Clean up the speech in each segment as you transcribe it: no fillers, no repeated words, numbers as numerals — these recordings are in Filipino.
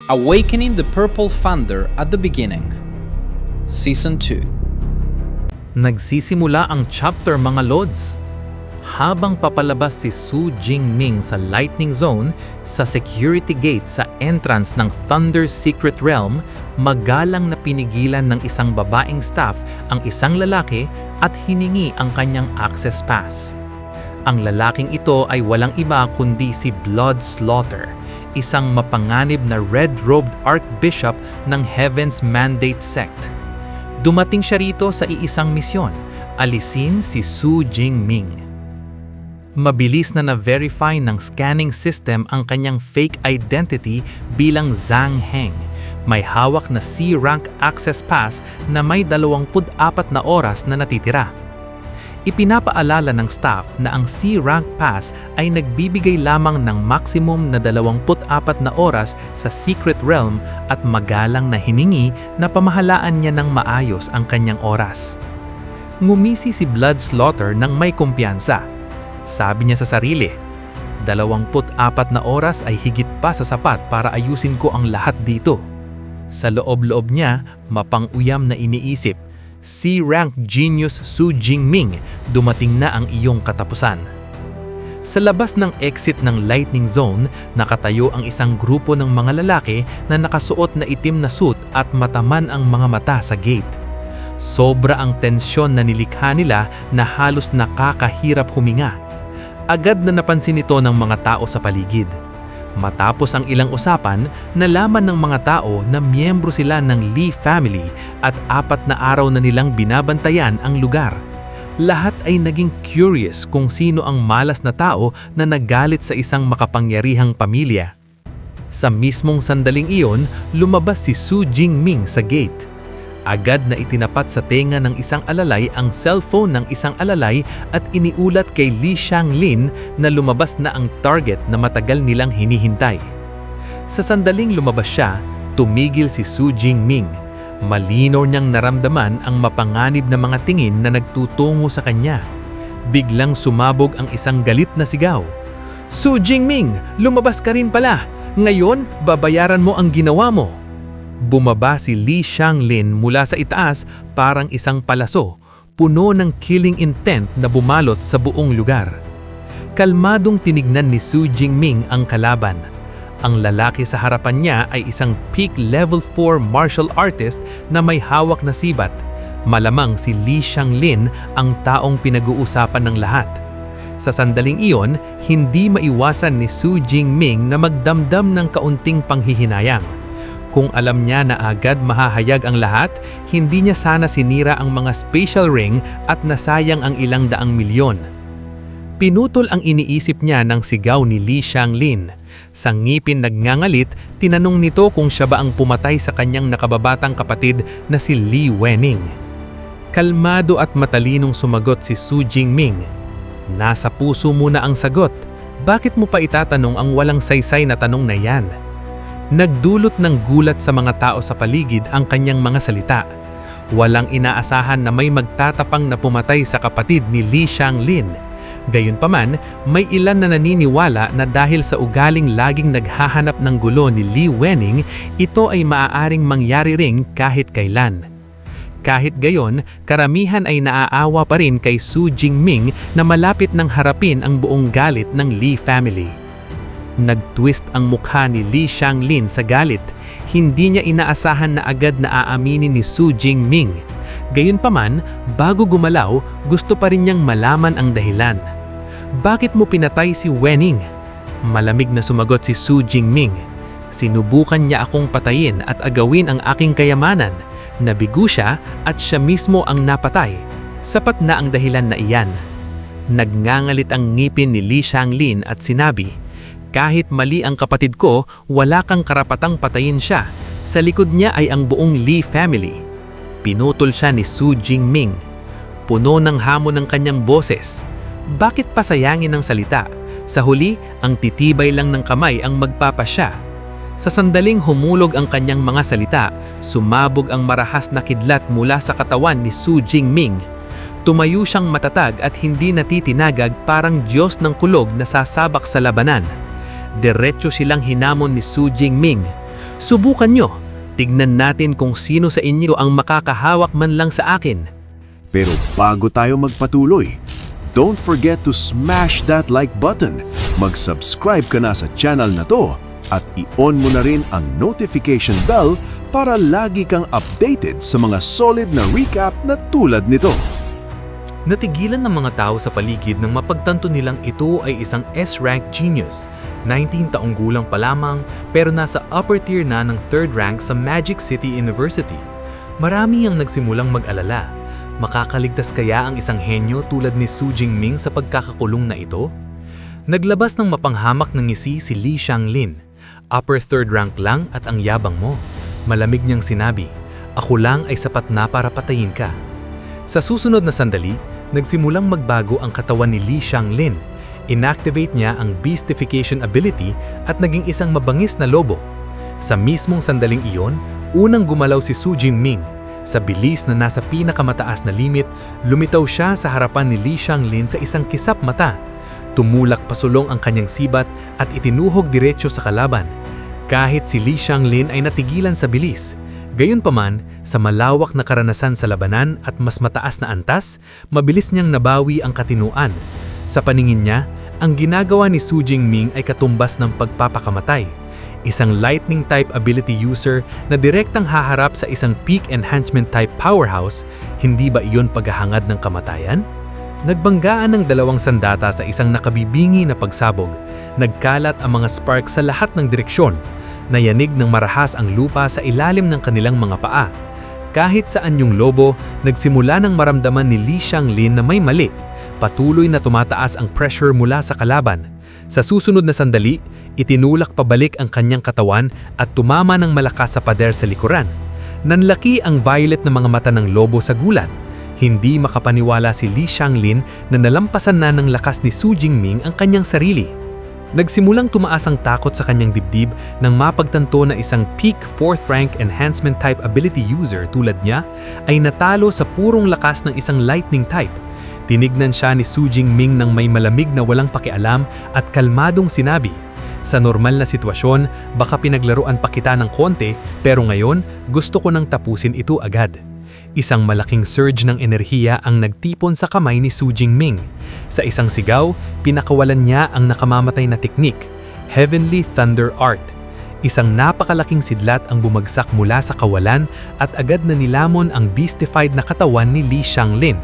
Awakening the Purple Thunder at the Beginning, Season 2. Nagsisimula ang chapter, mga Lods. Habang papalabas si Su Jingming sa Lightning Zone sa security gate sa entrance ng Thunder's Secret Realm, magalang na pinigilan ng isang babaeng staff ang isang lalaki at hiningi ang kanyang access pass. Ang lalaking ito ay walang iba kundi si Blood Slaughter, isang mapanganib na red-robed archbishop ng Heaven's Mandate sect. Dumating siya rito sa iisang misyon, alisin si Su Jingming. Mabilis na na-verify ng scanning system ang kanyang fake identity bilang Zhang Heng. May hawak na C-rank access pass na may 24 na oras na natitira. Ipinapaalala ng staff na ang C-rank pass ay nagbibigay lamang ng maximum na 24 na oras sa Secret Realm at magalang na hiningi na pamahalaan niya ng maayos ang kanyang oras. Ngumisi si Blood Slaughter ng may kumpiyansa. Sabi niya sa sarili, 24 na oras ay higit pa sa sapat para ayusin ko ang lahat dito. Sa loob-loob niya, mapang-uyam na iniisip, C-rank genius Su Jingming, dumating na ang iyong katapusan. Sa labas ng exit ng Lightning Zone, nakatayo ang isang grupo ng mga lalaki na nakasuot na itim na suit at mataman ang mga mata sa gate. Sobra ang tensyon na nilikha nila na halos nakakahirap huminga. Agad na napansin ito ng mga tao sa paligid. Matapos ang ilang usapan, nalaman ng mga tao na miyembro sila ng Lee family at 4 na araw na nilang binabantayan ang lugar. Lahat ay naging curious kung sino ang malas na tao na nagalit sa isang makapangyarihang pamilya. Sa mismong sandaling iyon, lumabas si Su Jingming sa gate. Agad na itinapat sa tenga ng isang alalay ang cellphone ng isang alalay at iniulat kay Li Xianglin na lumabas na ang target na matagal nilang hinihintay. Sa sandaling lumabas siya, tumigil si Su Jingming. Malinaw niyang naramdaman ang mapanganib na mga tingin na nagtutungo sa kanya. Biglang sumabog ang isang galit na sigaw. "Su Jingming, lumabas ka rin pala! Ngayon, babayaran mo ang ginawa mo!" Bumaba si Li Xianglin mula sa itaas parang isang palaso, puno ng killing intent na bumalot sa buong lugar. Kalmadong tinignan ni Su Jingming ang kalaban. Ang lalaki sa harapan niya ay isang peak level 4 martial artist na may hawak na sibat. Malamang si Li Xianglin ang taong pinag-uusapan ng lahat. Sa sandaling iyon, hindi maiwasan ni Su Jingming na magdamdam ng kaunting panghihinayang. Kung alam niya na agad mahahayag ang lahat, hindi niya sana sinira ang mga spatial ring at nasayang ang ilang daang milyon. Pinutol ang iniisip niya ng sigaw ni Li Xianglin. Sa ngipin nagngangalit, tinanong nito kung siya ba ang pumatay sa kanyang nakababatang kapatid na si Li Wening. Kalmado at matalinong sumagot si Su Jingming. "Nasa puso mo na ang sagot. Bakit mo pa itatanong ang walang saysay na tanong na yan?" Nagdulot ng gulat sa mga tao sa paligid ang kanyang mga salita. Walang inaasahan na may magtatapang na pumatay sa kapatid ni Li Xianglin. Gayunpaman, may ilan na naniniwala na dahil sa ugaling laging naghahanap ng gulo ni Li Wening, ito ay maaaring mangyari ring kahit kailan. Kahit gayon, karamihan ay naaawa pa rin kay Su Jingming na malapit nang harapin ang buong galit ng Li family. Nag-twist ang mukha ni Li Xianglin sa galit. Hindi niya inaasahan na agad na aaminin ni Su Jingming. Gayunpaman, bago gumalaw, gusto pa rin niyang malaman ang dahilan. "Bakit mo pinatay si Wening?" Malamig na sumagot si Su Jingming. "Sinubukan niya akong patayin at agawin ang aking kayamanan. Nabigo siya at siya mismo ang napatay. Sapat na ang dahilan na iyan." Nagngangalit ang ngipin ni Li Xianglin at sinabi, "Kahit mali ang kapatid ko, wala kang karapatang patayin siya. Sa likod niya ay ang buong Li family." Pinutol siya ni Su Jingming. Puno ng hamon ng kanyang boses. Bakit pasayangin ang salita? Sa huli, ang titibay lang ng kamay ang magpapasya. Sa sandaling humulog ang kanyang mga salita, sumabog ang marahas na kidlat mula sa katawan ni Su Jingming. Tumayo siyang matatag at hindi natitinagag parang Diyos ng kulog na sasabak sa labanan. Diretso silang hinamon ni Su Jingming. Subukan nyo. Tignan natin kung sino sa inyo ang makakahawak man lang sa akin. Pero bago tayo magpatuloy, don't forget to smash that like button. Mag-subscribe ka na sa channel na to at i-on mo na rin ang notification bell para lagi kang updated sa mga solid na recap na tulad nito. Natigilan ng mga tao sa paligid nang mapagtanto nilang ito ay isang S-rank genius. 19 taong gulang pa lamang pero nasa upper tier na ng 3rd rank sa Magic City University. Marami ang nagsimulang mag-alala. Makakaligtas kaya ang isang henyo tulad ni Su Jingming sa pagkakakulong na ito? Naglabas ng mapanghamak ng ngisi si Li Xianglin. Upper 3rd rank lang at ang yabang mo. Malamig niyang sinabi, "Ako lang ay sapat na para patayin ka." Sa susunod na sandali, nagsimulang magbago ang katawan ni Li Xianglin. Inactivate niya ang beastification ability at naging isang mabangis na lobo. Sa mismong sandaling iyon, unang gumalaw si Su Jingming. Sa bilis na nasa pinakamataas na limit, lumitaw siya sa harapan ni Li Xianglin sa isang kisap mata. Tumulak pasulong ang kanyang sibat at itinuhog diretso sa kalaban. Kahit si Li Xianglin ay natigilan sa bilis. Gayunpaman, sa malawak na karanasan sa labanan at mas mataas na antas, mabilis niyang nabawi ang katinuan. Sa paningin niya, ang ginagawa ni Su Jingming ay katumbas ng pagpapakamatay. Isang lightning type ability user na direktang haharap sa isang peak enhancement type powerhouse, hindi ba iyon paghahangad ng kamatayan? Nagbanggaan ng dalawang sandata sa isang nakabibingi na pagsabog. Nagkalat ang mga sparks sa lahat ng direksyon. Nayanig ng marahas ang lupa sa ilalim ng kanilang mga paa. Kahit saan yung lobo, nagsimula ng maramdaman ni Li Xianglin na may mali. Patuloy na tumataas ang pressure mula sa kalaban. Sa susunod na sandali, itinulak pabalik ang kanyang katawan at tumama ng malakas sa pader sa likuran. Nanlaki ang violet na mga mata ng lobo sa gulat. Hindi makapaniwala si Li Xianglin na nalampasan na ng lakas ni Su Jingming ang kanyang sarili. Nagsimulang tumaas ang takot sa kanyang dibdib nang mapagtanto na isang peak 4th rank enhancement type ability user tulad niya ay natalo sa purong lakas ng isang lightning type. Tinignan siya ni Su Jingming ng may malamig na walang pakialam at kalmadong sinabi, "Sa normal na sitwasyon, baka pinaglaruan pa kita ng konti pero ngayon gusto ko nang tapusin ito agad." Isang malaking surge ng enerhiya ang nagtipon sa kamay ni Su Jingming. Sa isang sigaw, pinakawalan niya ang nakamamatay na teknik, Heavenly Thunder Art. Isang napakalaking sidlat ang bumagsak mula sa kawalan at agad na nilamon ang beastified na katawan ni Li Xianglin.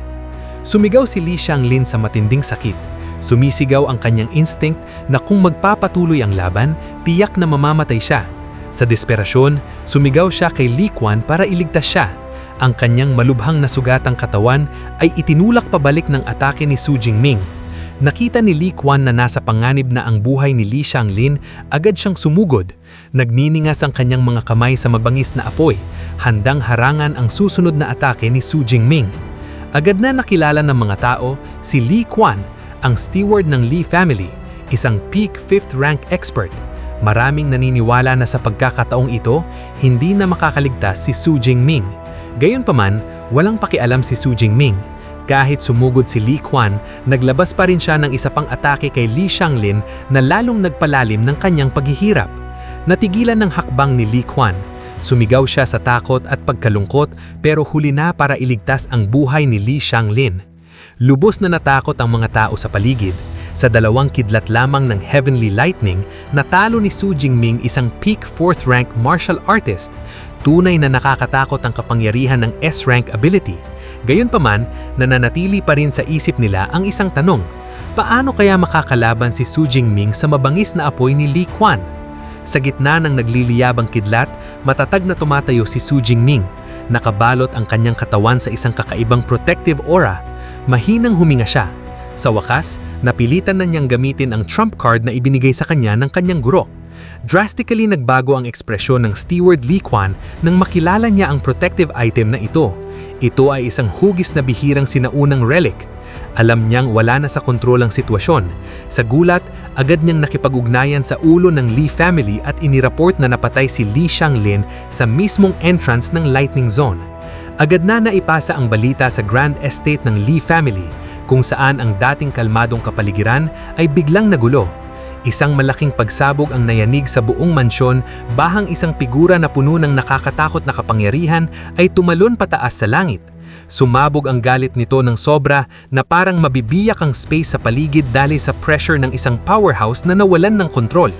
Sumigaw si Li Xianglin sa matinding sakit. Sumisigaw ang kanyang instinct na kung magpapatuloy ang laban, tiyak na mamamatay siya. Sa desperasyon, sumigaw siya kay Li Quan para iligtas siya. Ang kanyang malubhang nasugatang katawan ay itinulak pabalik ng atake ni Su Jingming. Nakita ni Li Quan na nasa panganib na ang buhay ni Li Xianglin, agad siyang sumugod. Nagniningas ang kanyang mga kamay sa mabangis na apoy, handang harangan ang susunod na atake ni Su Jingming. Agad na nakilala ng mga tao si Li Quan, ang steward ng Li family, isang peak 5th rank expert. Maraming naniniwala na sa pagkakataong ito, hindi na makakaligtas si Su Jingming. Gayunpaman, walang pakialam si Su Jingming. Kahit sumugod si Li Quan, naglabas pa rin siya ng isa pang atake kay Li Xianglin na lalong nagpalalim ng kanyang paghihirap. Natigilan ng hakbang ni Li Quan. Sumigaw siya sa takot at pagkalungkot pero huli na para iligtas ang buhay ni Li Xianglin. Lubos na natakot ang mga tao sa paligid. Sa 2 kidlat lamang ng Heavenly Lightning, natalo ni Su Jingming isang peak 4th rank martial artist. Tunay na nakakatakot ang kapangyarihan ng S-rank ability. Gayunpaman, nananatili pa rin sa isip nila ang isang tanong. Paano kaya makakalaban si Su Jingming sa mabangis na apoy ni Li Quan? Sa gitna ng nagliliyabang kidlat, matatag na tumatayo si Su Jingming. Nakabalot ang kanyang katawan sa isang kakaibang protective aura. Mahinang huminga siya. Sa wakas, napilitan na niyang gamitin ang trump card na ibinigay sa kanya ng kanyang guro. Drastically nagbago ang ekspresyon ng steward Li Quan nang makilala niya ang protective item na ito. Ito ay isang hugis na bihirang sinaunang relic. Alam niyang wala na sa kontrol ang sitwasyon. Sa gulat, agad niyang nakipag-ugnayan sa ulo ng Li family at iniraport na napatay si Li Xianglin sa mismong entrance ng Lightning Zone. Agad na naipasa ang balita sa Grand Estate ng Li family, kung saan ang dating kalmadong kapaligiran ay biglang nagulo. Isang malaking pagsabog ang nayanig sa buong mansyon, bahang isang figura na puno ng nakakatakot na kapangyarihan ay tumalon pataas sa langit. Sumabog ang galit nito ng sobra na parang mabibiyak ang space sa paligid dahil sa pressure ng isang powerhouse na nawalan ng kontrol.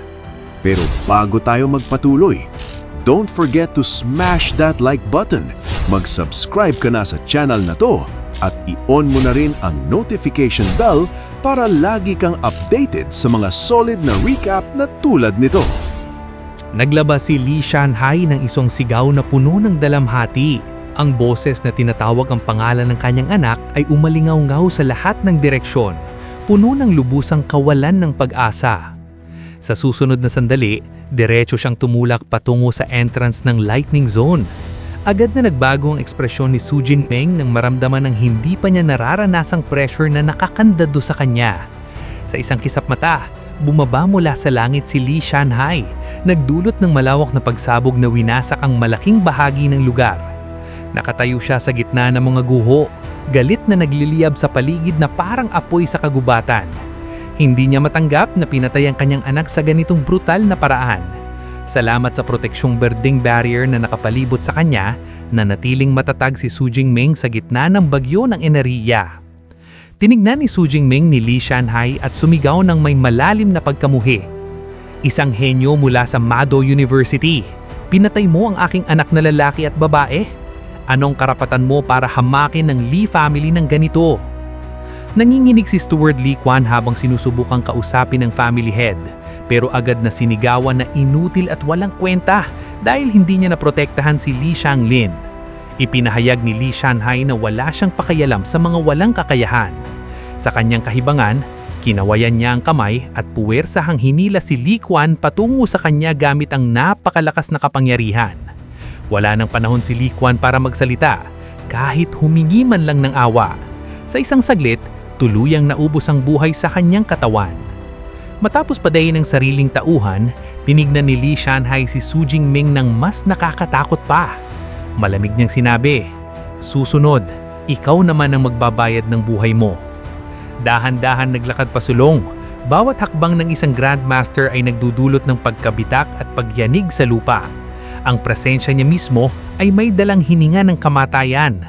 Pero bago tayo magpatuloy, don't forget to smash that like button. Mag-subscribe ka na sa channel na to at i-on mo na rin ang notification bell para lagi kang updated sa mga solid na recap na tulad nito. Naglabas si Li Shanhai ng isang sigaw na puno ng dalamhati. Ang boses na tinatawag ang pangalan ng kanyang anak ay umalingaw-ngaw sa lahat ng direksyon, puno ng lubusang kawalan ng pag-asa. Sa susunod na sandali, diretso siyang tumulak patungo sa entrance ng Lightning Zone. Agad na nagbago ang ekspresyon ni Su Jingming nang maramdaman ng hindi pa niya nararanasang pressure na nakakandado sa kanya. Sa isang kisap mata, bumaba mula sa langit si Li Shanhai, nagdulot ng malawak na pagsabog na winasak ang malaking bahagi ng lugar. Nakatayo siya sa gitna ng mga guho, galit na nagliliyab sa paligid na parang apoy sa kagubatan. Hindi niya matanggap na pinatay ang kanyang anak sa ganitong brutal na paraan. Salamat sa proteksyong berdeng barrier na nakapalibot sa kanya, nanatiling matatag si Su Jingming sa gitna ng bagyo ng enerhiya. Tinignan ni Su Jingming ni Li Shanhai at sumigaw ng may malalim na pagkamuhi. Isang henyo mula sa Mado University. Pinatay mo ang aking anak na lalaki at babae? Anong karapatan mo para hamakin ng Li family ng ganito? Nanginginig si Steward Li Quan habang sinusubukang kausapin ng family head. Pero agad na sinigawan na inutil at walang kwenta dahil hindi niya naprotektahan si Li Shanglin. Ipinahayag ni Li Shanhai na wala siyang pakialam sa mga walang kakayahan. Sa kanyang kahibangan, kinawayan niya ang kamay at puwersahang hinila si Li Quan patungo sa kanya gamit ang napakalakas na kapangyarihan. Wala nang panahon si Li Quan para magsalita, kahit humingi man lang ng awa. Sa isang saglit, tuluyang naubos ang buhay sa kanyang katawan. Matapos padayin ng sariling tauhan, tinignan ni Li Shanhai si Su Jingming ng mas nakakatakot pa. Malamig niyang sinabi, "Susunod, ikaw naman ang magbabayad ng buhay mo." Dahan-dahan naglakad pasulong. Bawat hakbang ng isang Grandmaster ay nagdudulot ng pagkabitak at pagyanig sa lupa. Ang presensya niya mismo ay may dalang hininga ng kamatayan.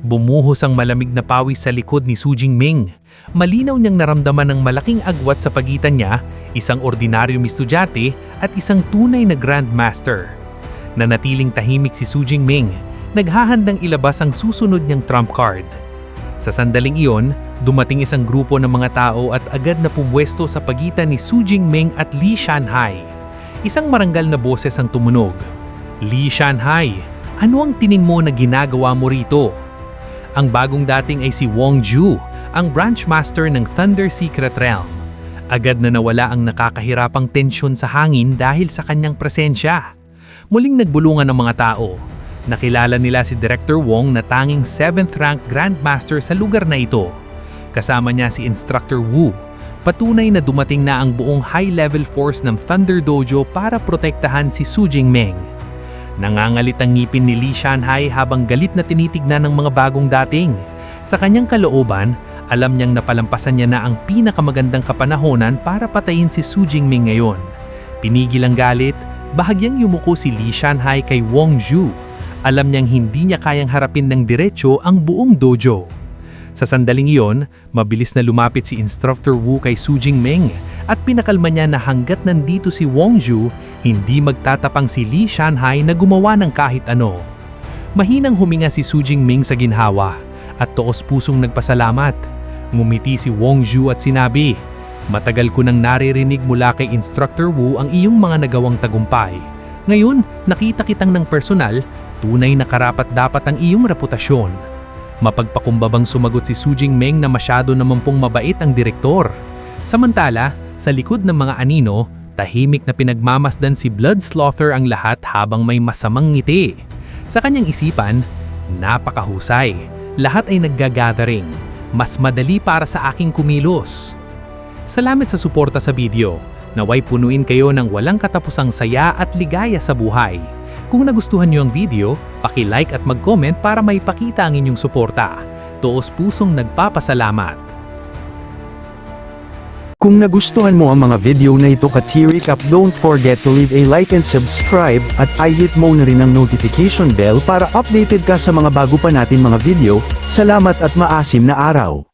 Bumuhos ang malamig na pawis sa likod ni Su Jingming. Malinaw niyang naramdaman ng malaking agwat sa pagitan niya, isang ordinaryong estudyante at isang tunay na Grandmaster. Nanatiling tahimik si Su Jingming, naghahandang ilabas ang susunod niyang trump card. Sa sandaling iyon, dumating isang grupo ng mga tao at agad na pumwesto sa pagitan ni Su Jingming at Li Shanhai. Isang marangal na boses ang tumunog. "Li Shanhai, ano ang tingin mo na ginagawa mo rito?" Ang bagong dating ay si Wong Ju, ang branch master ng Thunder Secret Realm. Agad na nawala ang nakakahirapang tensyon sa hangin dahil sa kanyang presensya. Muling nagbulungan ng mga tao. Nakilala nila si Director Wong na tanging 7th rank Grandmaster sa lugar na ito. Kasama niya si Instructor Wu. Patunay na dumating na ang buong high-level force ng Thunder Dojo para protektahan si Su Jingming. Nangangalit ang ngipin ni Li Shanhai habang galit na tinitignan ng mga bagong dating. Sa kanyang kalooban, alam niyang napalampasan niya na ang pinakamagandang kapanahonan para patayin si Su Jingming ngayon. Pinigil ang galit, bahagyang yumuko si Li Shanhai kay Wong Ju. Alam niyang hindi niya kayang harapin ng diretsyo ang buong dojo. Sa sandaling iyon, mabilis na lumapit si Instructor Wu kay Su Jingming at pinakalma niya na hanggat nandito si Wong Ju, hindi magtatapang si Li Shanhai na gumawa ng kahit ano. Mahinang huminga si Su Jingming sa ginhawa at taos-pusong nagpasalamat. Ngumiti si Wong Ju at sinabi, "Matagal ko nang naririnig mula kay Instructor Wu ang iyong mga nagawang tagumpay. Ngayon, nakita kitang ng personal, tunay na karapat-dapat ang iyong reputasyon." Mapagpakumbabang sumagot si Su Jingming na masyado naman pong mabait ang direktor. Samantala, sa likod ng mga anino, tahimik na pinagmamasdan si Bloodslother ang lahat habang may masamang ngiti. Sa kanyang isipan, napakahusay. Lahat ay naggagathering. Mas madali para sa aking kumilos. Salamat sa suporta sa video. Naway punuin kayo ng walang katapusang saya at ligaya sa buhay. Kung nagustuhan niyo ang video, paki-like at mag-comment para maipakita ang inyong suporta. Taos pusong nagpapasalamat. Kung nagustuhan mo ang mga video na ito ka-T-Recap, don't forget to leave a like and subscribe at i-hit mo na rin ang notification bell para updated ka sa mga bago pa natin mga video. Salamat at maasim na araw!